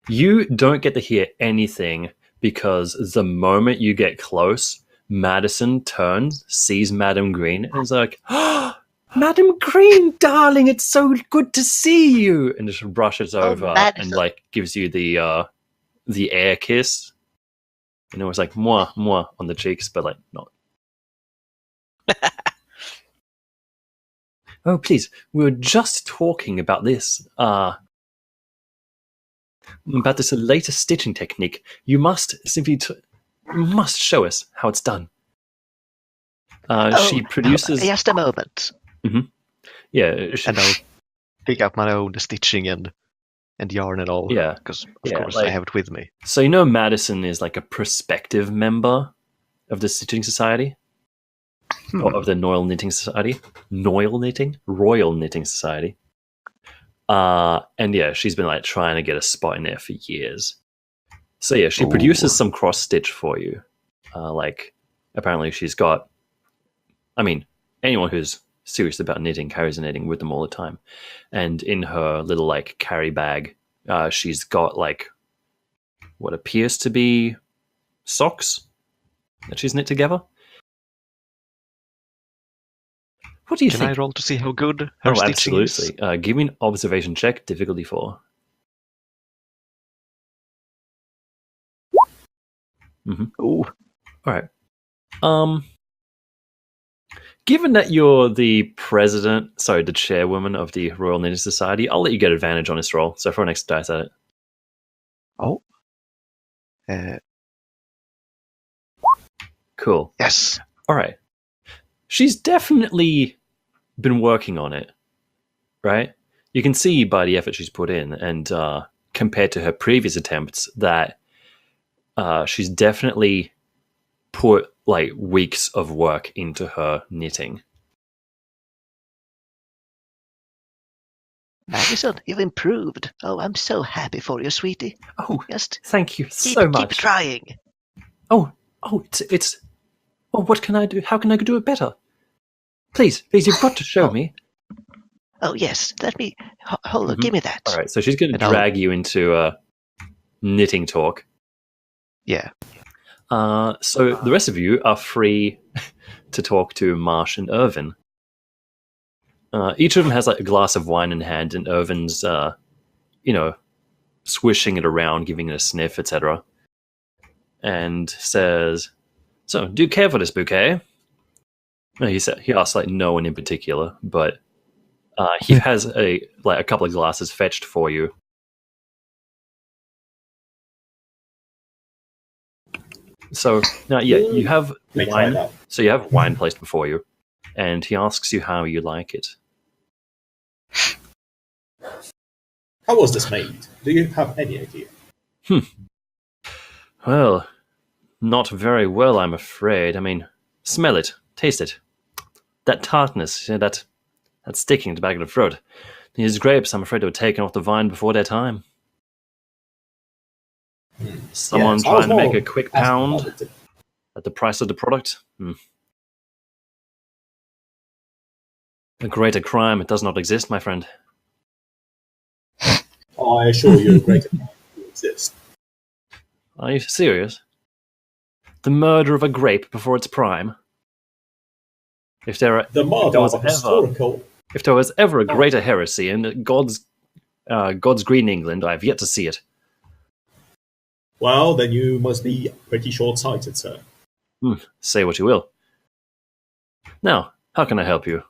you don't get to hear anything because the moment you get close, Madison turns, sees Madam Green, and is like, "Oh, Madam Green, darling, it's so good to see you," and just brushes over and Madison. like gives you the air kiss. You know, it's like mwah mwah on the cheeks, but like not. Oh, please, we were just talking about this. About this latest stitching technique. You must simply must show us how it's done. She produces. Just a moment. Yeah, And I'll pick up my own stitching and yarn and all. Yeah. Because, of course, like- I have it with me. So you know Madison is like a prospective member of the Stitching Society? Or of the Royal Knitting Society? Royal Knitting Society. And yeah, she's been like trying to get a spot in there for years. So yeah, she produces some cross stitch for you. Like apparently she's got, I mean, anyone who's serious about knitting carries a knitting with them all the time. And in her little like carry bag, she's got like what appears to be socks that she's knit together. What do you Can think? I roll to see how good her Oh, stitching absolutely. is? Give me an observation check, difficulty 4. Ooh. All right. Given that you're the the chairwoman of the Royal Knitting Society, I'll let you get advantage on this roll. So for an extra dice at it. Oh. Cool. Yes. All right. She's definitely been working on it, right? You can see by the effort she's put in, and compared to her previous attempts, that she's definitely put like weeks of work into her knitting. Madison, you've improved. Oh, I'm so happy for you, sweetie. Oh, Just thank you keep so much. trying. Oh, Oh, it's. Well, what can I do? How can I do it better? Please, you've got to show me. Oh, yes. Let me... Hold on, Mhm. give me that. All right, so she's going to And I'll- drag you into knitting talk. Yeah. So the rest of you are free to talk to Marsh and Irvin. Each of them has like a glass of wine in hand, and Irvin's, swishing it around, giving it a sniff, etc. And says, "So, do you care for this bouquet?" He asks like no one in particular, but he has a couple of glasses fetched for you. So now, you have They try it wine. out. So you have wine placed before you, and he asks you how you like it. How was this made? Do you have any idea? Well, not very well, I'm afraid. I mean, smell it, taste it. That tartness, that sticking at the back of the throat. These grapes, I'm afraid, were taken off the vine before their time. Someone Yes, I was trying to make more a quick asking pound about it. at the price of the product. A greater crime, it does not exist, my friend. I assure you, a greater crime will exist. Are you serious? The murder of a grape before its prime? If there The was murder of historical. If there was ever a greater heresy in God's green England, I have yet to see it. Well, then you must be pretty short-sighted, sir. Say what you will. Now, how can I help you?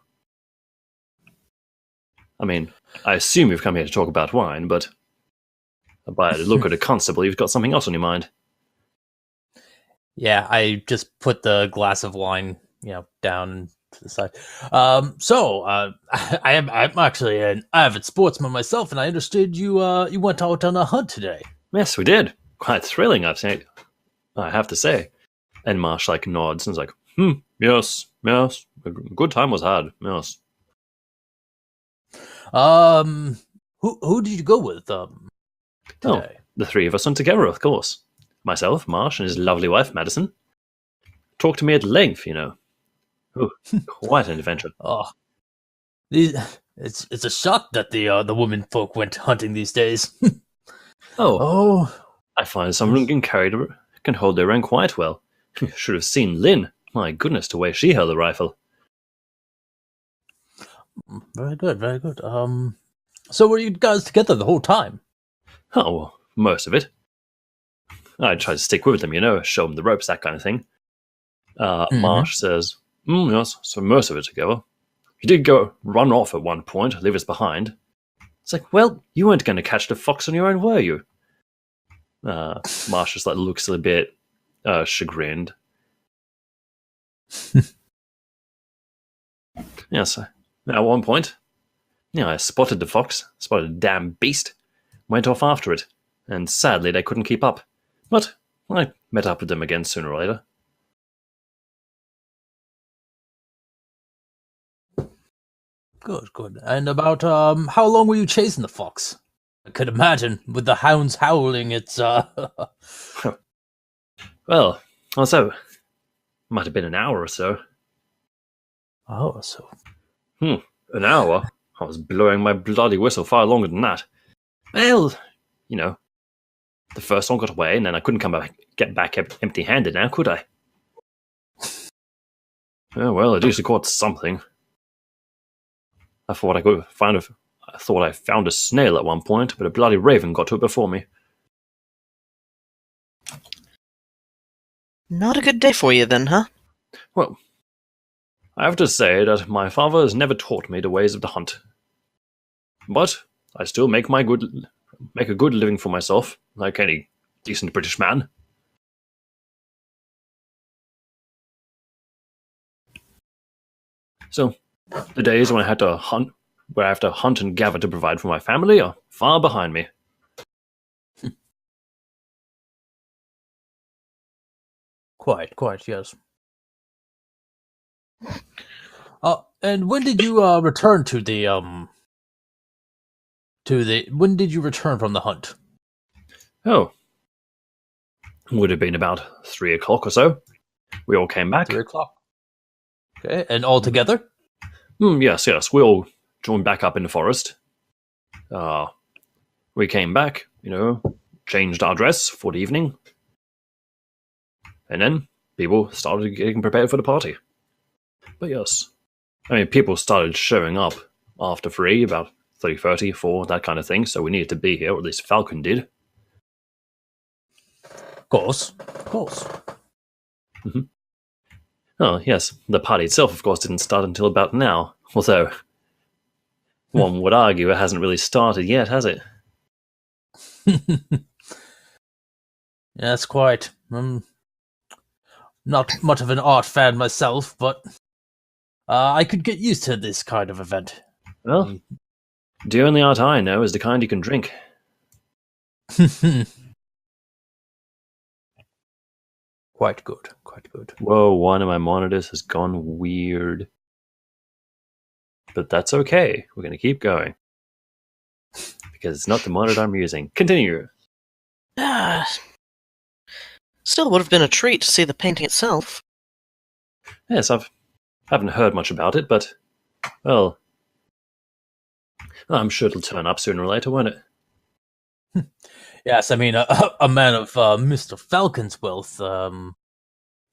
I mean, I assume you've come here to talk about wine, but by the look of the constable, you've got something else on your mind. Yeah, I just put the glass of wine, down to the side. I'm actually an avid sportsman myself, and I understood you went out on a hunt today. Yes, we did. Quite thrilling, I have to say. And Marsh nods and is like, yes. A good time was had, yes. Who did you go with today? Oh, the three of us went together, of course. Myself, Marsh, and his lovely wife, Madison. Talked to me at length, Oh, quite an adventure. Oh, it's a shock that the women folk went hunting these days. Oh, I find some of them can hold their own quite well. You should have seen Lynn. My goodness, the way she held a rifle. Very good, very good. So were you guys together the whole time? Oh, well, most of it. I try to stick with them, show them the ropes, that kind of thing. Marsh says, yes, so most of it together. You did run off at one point, leave us behind. It's like, well, you weren't going to catch the fox on your own, were you? Marsh just looks a bit chagrined. Yes, at one point, I spotted the fox, spotted a damn beast, went off after it, and sadly they couldn't keep up. But I met up with them again sooner or later. Good. And about how long were you chasing the fox? I could imagine with the hounds howling. It's Well, also, might have been an hour or so. Oh, so An hour? I was blowing my bloody whistle far longer than that. Well, the first one got away, and then I couldn't get back empty-handed now, could I? Oh, well, at least I caught something. I thought I found a snail at one point, but a bloody raven got to it before me. Not a good day for you then, huh? Well, I have to say that my father has never taught me the ways of the hunt. But I still make a good living for myself, like any decent British man. So, the days when I have to hunt and gather to provide for my family are far behind me. Quite, yes. And when did you return to the when did you return from the hunt? Oh, Would have been about 3 o'clock or so. We all came back. 3 o'clock. Okay, and all together? Yes. We all joined back up in the forest. We came back, changed our dress for the evening. And then people started getting prepared for the party. But yes. People started showing up after 3, about 3:30, 4, that kind of thing, so we needed to be here, or at least Falcon did. Of course. Mm-hmm. Oh, yes. The party itself, of course, didn't start until about now. Although, one would argue it hasn't really started yet, has it? Yes, quite. Not much of an art fan myself, but I could get used to this kind of event. Well, the only art I know is the kind you can drink. Quite good. Whoa, one of my monitors has gone weird. But that's okay. We're going to keep going. Because it's not the monitor I'm using. Continue. Still would have been a treat to see the painting itself. Yes, I haven't heard much about it, but, well, I'm sure it'll turn up sooner or later, won't it? Yes, a man of Mr. Falcon's wealth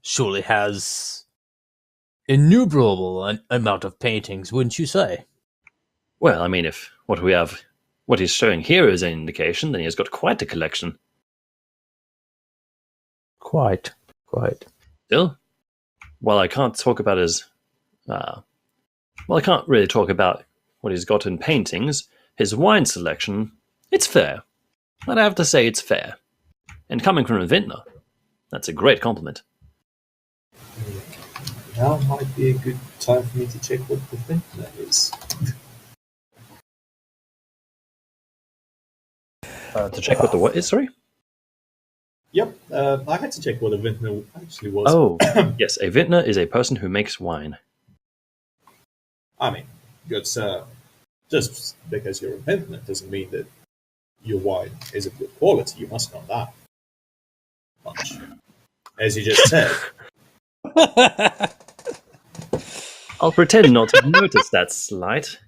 surely has innumerable amount of paintings, wouldn't you say? Well, if what he's showing here is an indication, then he has got quite a collection. Quite. Still, while I can't talk about I can't really talk about what he's got in paintings, his wine selection, it's fair. I'd have to say it's fair. And coming from a vintner, that's a great compliment. Now might be a good time for me to check what the vintner is. To check what the what is, sorry? Yep, I had to check what a vintner actually was. Oh, yes, a vintner is a person who makes wine. Good sir, just because you're a vintner doesn't mean that your wine is of good quality. You must know that much. As you just said. I'll pretend not to notice that slight.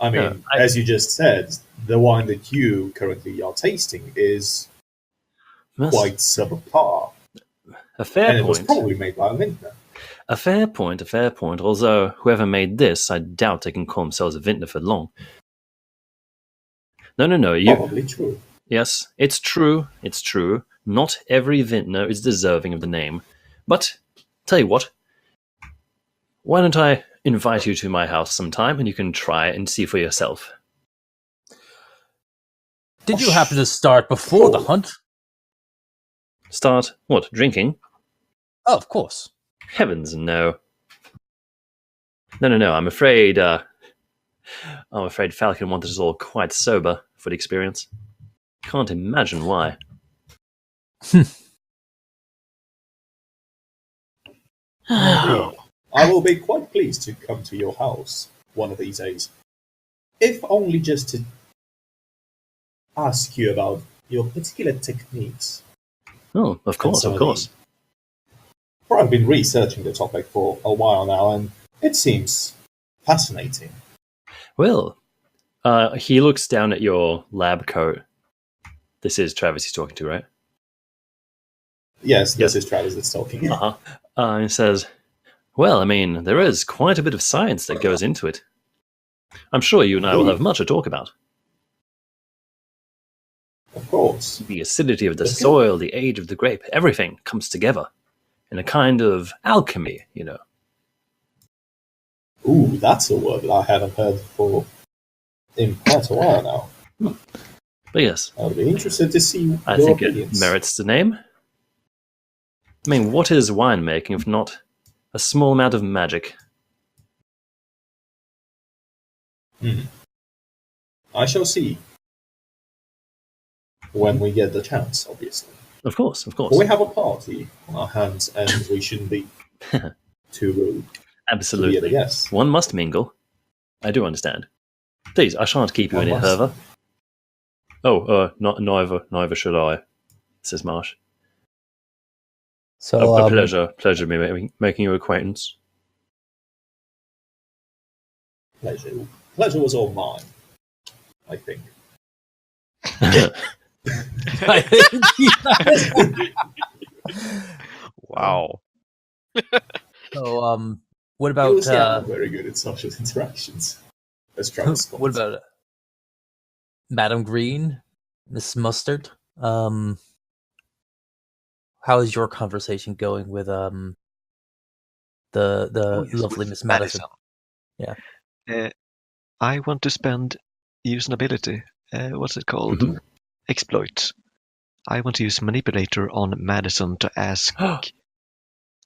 As you just said, the wine that you currently are tasting is quite subpar. A fair and point. It was probably made by a vintner. A fair point. Although whoever made this, I doubt they can call themselves a vintner for long. No. Probably true. Yes, it's true. Not every vintner is deserving of the name. But, tell you what, why don't I invite you to my house sometime and you can try it and see for yourself. Did you happen to start before the hunt? Start what? Drinking? Oh, of course. Heavens, no. No. I'm afraid Falcon wanted us all quite sober for the experience. Can't imagine why. I will be quite pleased to come to your house one of these days. If only just to ask you about your particular techniques. Oh, of course. For I've been researching the topic for a while now, and it seems fascinating. Well, he looks down at your lab coat. This is Travis he's talking to, right? Yes, this is Travis that's talking. He says, well, there is quite a bit of science that goes into it. I'm sure you and I will have much to talk about. Of course. The acidity of the soil, the age of the grape, everything comes together in a kind of alchemy, Ooh, that's a word that I haven't heard for in quite a while now. But yes. I'll be interested to see I think it merits the name. What is winemaking if not a small amount of magic? I shall see. When we get the chance, obviously. Of course. We have a party on our hands, and we shouldn't be too rude. Absolutely. Yes. One must mingle. I do understand. Please, I shan't keep you any further. Oh, neither should I. says Marsh. So A pleasure making your acquaintance. Pleasure was all mine, I think. I think Wow. so. What He about was not very good at social interactions, as Travis what about Madam Green, Miss Mustard? How is your conversation going with the Oh, yes, lovely with Miss Madison? Yeah. I want to use an ability. What's it called? Mhm. Exploit. I want to use Manipulator on Madison to ask,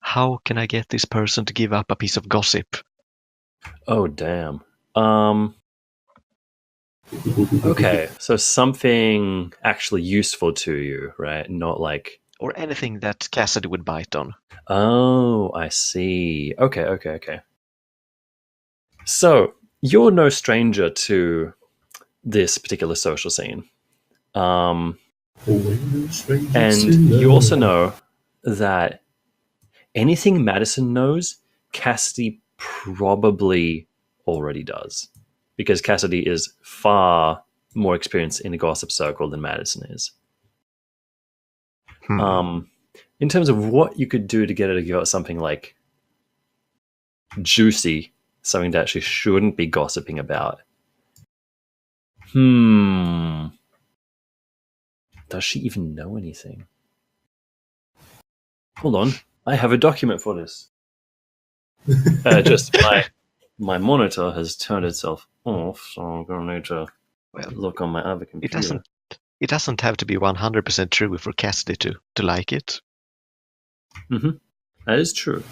how can I get this person to give up a piece of gossip? Oh, damn. Okay, so something actually useful to you, right? Not like, Or anything that Cassidy would bite on. oh, I see. Okay. So, you're no stranger to this particular social scene. And you also know that anything Madison knows, Cassidy probably already does. Because Cassidy is far more experienced in a gossip circle than Madison is. In terms of what you could do to get her to give out something like juicy, something that she shouldn't be gossiping about. Does she even know anything? Hold on, I have a document for this. Just my monitor has turned itself off, so I'm gonna need to look on my other computer. It doesn't have to be 100% true for Cassidy to like it. That is true.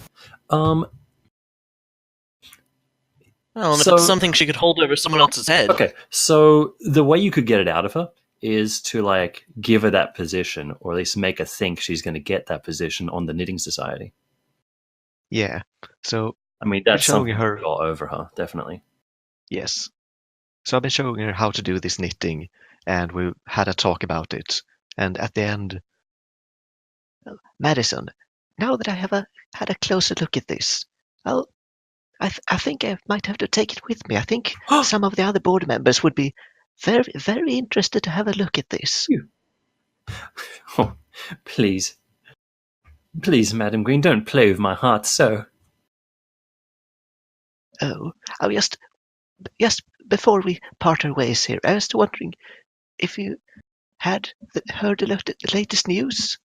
Well, and if it's something she could hold over someone else's head. Okay, so the way you could get it out of her is to like give her that position, or at least make her think she's going to get that position on the Knitting Society. Yeah. So I mean, that's showing something her to go over her, definitely. Yes. So I've been showing her how to do this knitting, and we had a talk about it. And at the end, Madison, now that I have had a closer look at this, I think I might have to take it with me. I think some of the other board members would be very, very interested to have a look at this. Oh, please, Madam Green, don't play with my heart so. Oh, just before we part our ways here, I was wondering if you had heard the latest news.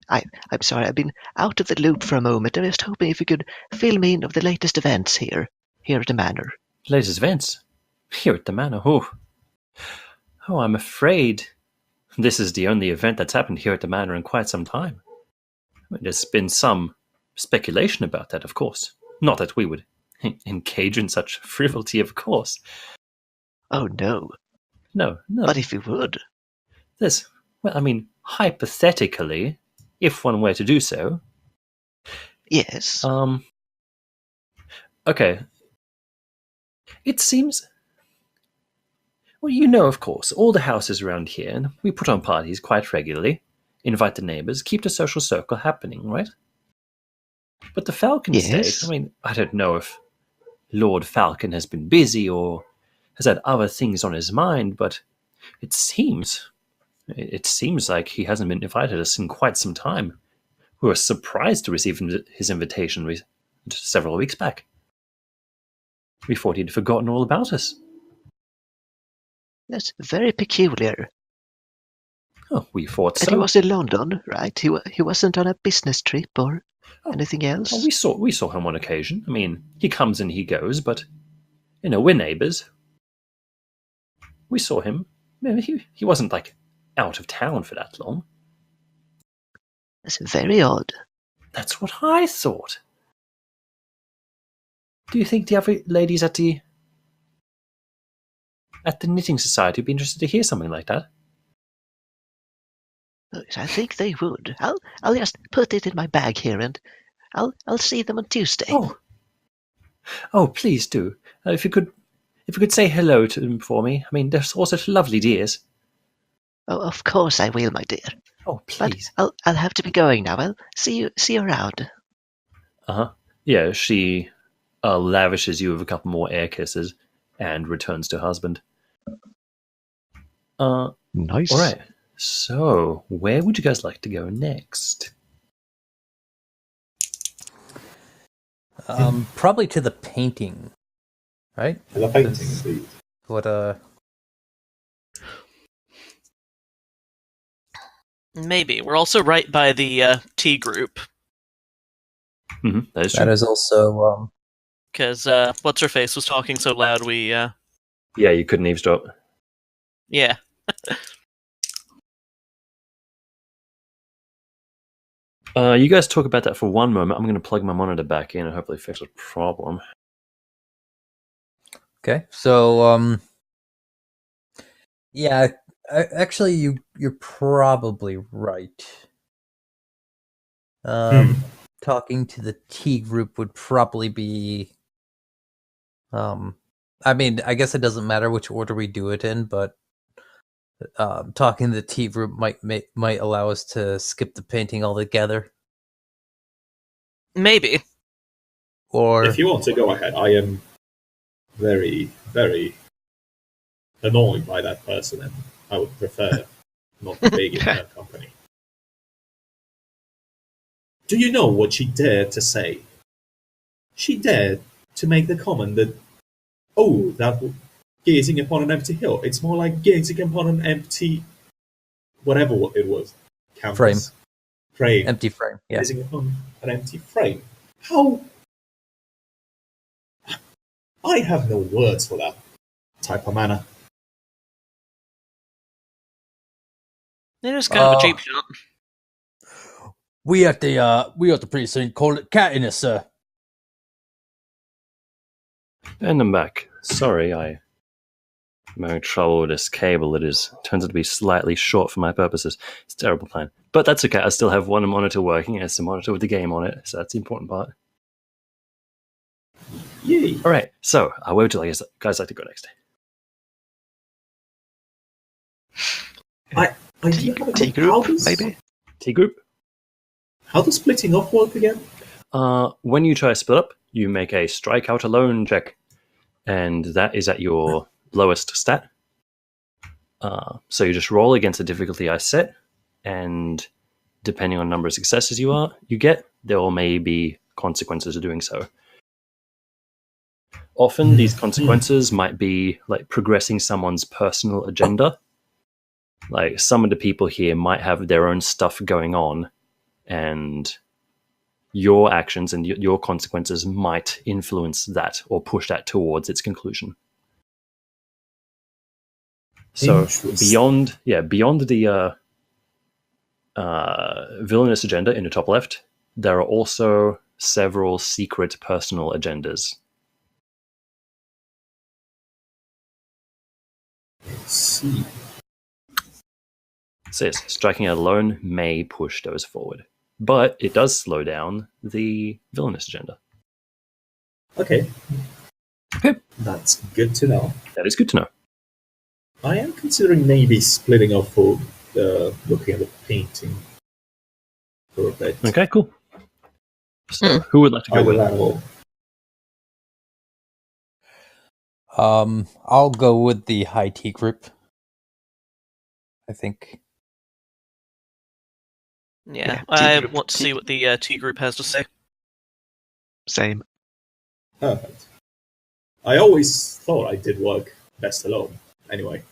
I'm sorry, I've been out of the loop for a moment. I was just hoping if you could fill me in of the latest events here at the manor. Latest events? Here at the manor? Oh, I'm afraid this is the only event that's happened here at the manor in quite some time. I mean, there's been some speculation about that, of course. Not that we would engage in such frivolity, of course. Oh, no. No. But if you would. Hypothetically, if one were to do so. Yes. Okay. It seems... Well, you know, of course, all the houses around here, we put on parties quite regularly, invite the neighbours, keep the social circle happening, right? But the Falcon Estate, I mean, I don't know if Lord Falcon has been busy or has had other things on his mind, but it seems like he hasn't been invited us in quite some time. We were surprised to receive his invitation several weeks back. We thought he'd forgotten all about us. That's very peculiar. Oh, we thought so. And he was in London, right? He wasn't on a business trip or anything else? Well, we saw him on occasion. I mean, he comes and he goes, but, you know, we're neighbours. We saw him. He wasn't, like, out of town for that long. That's very odd. That's what I thought. Do you think the other ladies at the Knitting Society would be interested to hear something like that? I think they would. I'll just put it in my bag here, and I'll see them on Tuesday. Oh, please do. If you could say hello to them for me. I mean, they're all such lovely dears. Oh, of course I will, my dear. Oh, But please. I'll have to be going now. I'll see you around. Yeah, she lavishes you with a couple more air kisses and returns to her husband. Nice. All right. So, where would you guys like to go next? Probably to the painting, right? The painting, indeed. What Maybe. We're also right by the T group. That is true. that is also Because what's her face was talking so loud we Yeah, you couldn't eavesdrop. yeah. You guys talk about that for one moment. I'm going to plug my monitor back in and hopefully fix the problem. okay. So yeah, actually, you're probably right. Talking to the T group would probably be. I mean, I guess it doesn't matter which order we do it in, but talking to the T group might allow us to skip the painting altogether. Maybe. Or If you want to go ahead, I am very, very annoyed by that person, and I would prefer not to be in her company. Do you know what she dared to say? She dared to make the comment that, oh, that gazing upon an empty hill. It's more like gazing upon an empty, whatever it was, canvas. Frame. empty frame. Yeah. Gazing upon an empty frame. How? I have no words for that type of manner. It is kind of a cheap shot. We at the precinct call it cattiness, sir. And I'm back. Sorry, I'm having trouble with this cable. Turns out to be slightly short for my purposes. It's a terrible plan. But that's okay. I still have one monitor working. It's a monitor with the game on it, so that's the important part. Yay. All right, so where would you guys like to go next? I do have a T group, maybe? T group? How does splitting off work again? When you try to split up, you make a strike out alone check, and that is at your lowest stat. So you just roll against the difficulty I set, and depending on number of successes you get, there may be consequences of doing so. Often these consequences might be like progressing someone's personal agenda. Like some of the people here might have their own stuff going on, and your actions and your consequences might influence that or push that towards its conclusion. So beyond the villainous agenda in the top left, there are also several secret personal agendas. Let's see. So yes, striking out alone may push those forward, but it does slow down the villainous agenda. Okay. That's good to know. That is good to know. I am considering maybe splitting off for looking at the painting for a bit. Okay, cool. So who would like to go Either with that or I'll go with the high T group. I think. Yeah, T I group. want to see what the T group has to say. Same. perfect. I always thought I did work best alone. Anyway.